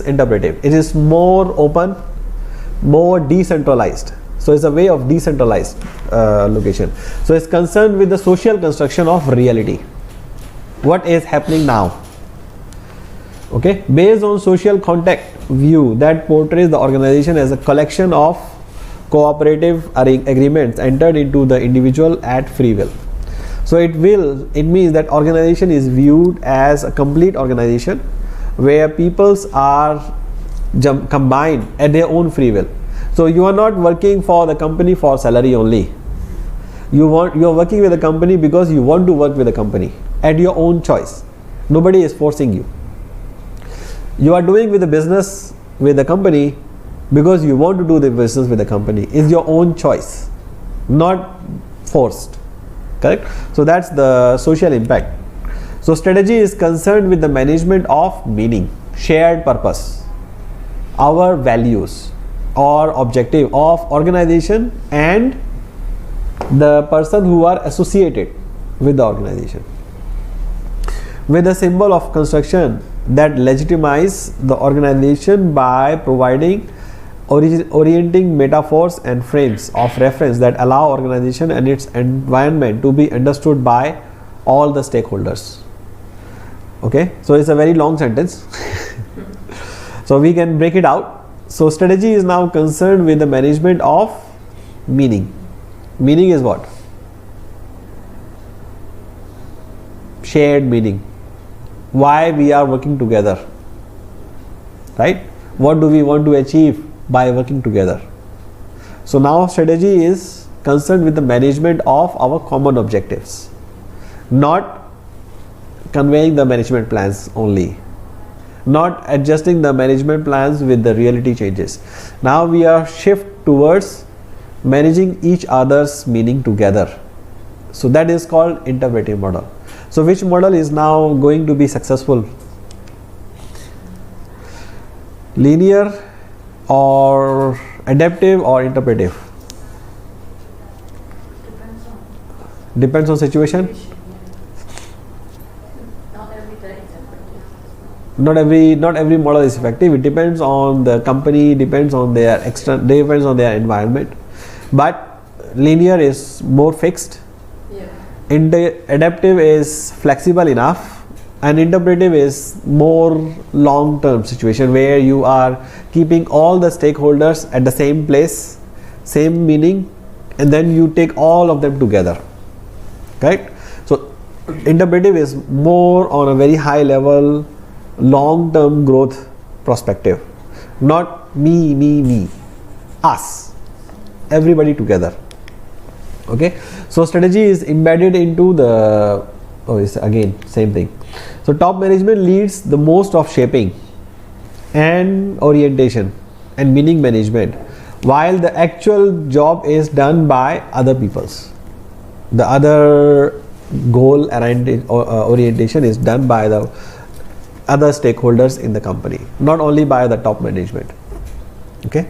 interpretive. It is more open, more decentralized. So it's a way of decentralized location. So it's concerned with the social construction of reality. What is happening now? Okay, based on social contact view that portrays the organization as a collection of cooperative agreements entered into the individual at free will. So it means that organization is viewed as a complete organization where peoples are combined at their own free will. So you are not working for the company for salary only. You are working with the company because you want to work with the company at your own choice. Nobody is forcing you. You are doing with the business with the company because you want to do the business with the company. It's your own choice, not forced. Correct? So that's the social impact. So strategy is concerned with the management of meaning, shared purpose, our values or objective of organization and the person who are associated with the organization, with a symbol of construction that legitimize the organization by providing orienting metaphors and frames of reference that allow organization and its environment to be understood by all the stakeholders. Okay, so it's a very long sentence. So we can break it out. So strategy is now concerned with the management of meaning. Meaning is what? Shared meaning. Why we are working together, right? What do we want to achieve by working together? So now strategy is concerned with the management of our common objectives, not conveying the management plans only, not adjusting the management plans with the reality changes. Now we are shift towards managing each other's meaning together. So that is called interpretive model. So which model is now going to be successful? Linear or adaptive or interpretive? Depends on situation. Not every model is effective. It depends on the company, depends on their depends on their environment. But linear is more fixed. Adaptive is flexible enough, and interpretive is more long-term situation where you are keeping all the stakeholders at the same place, same meaning, and then you take all of them together. Right? So interpretive is more on a very high level, long-term growth perspective. Not me, us, everybody together. Okay, so strategy is embedded into the it's again same thing. So top management leads the most of shaping and orientation and meaning management, while the actual job is done by other peoples. The other goal and orientation is done by the other stakeholders in the company, not only by the top management. Okay.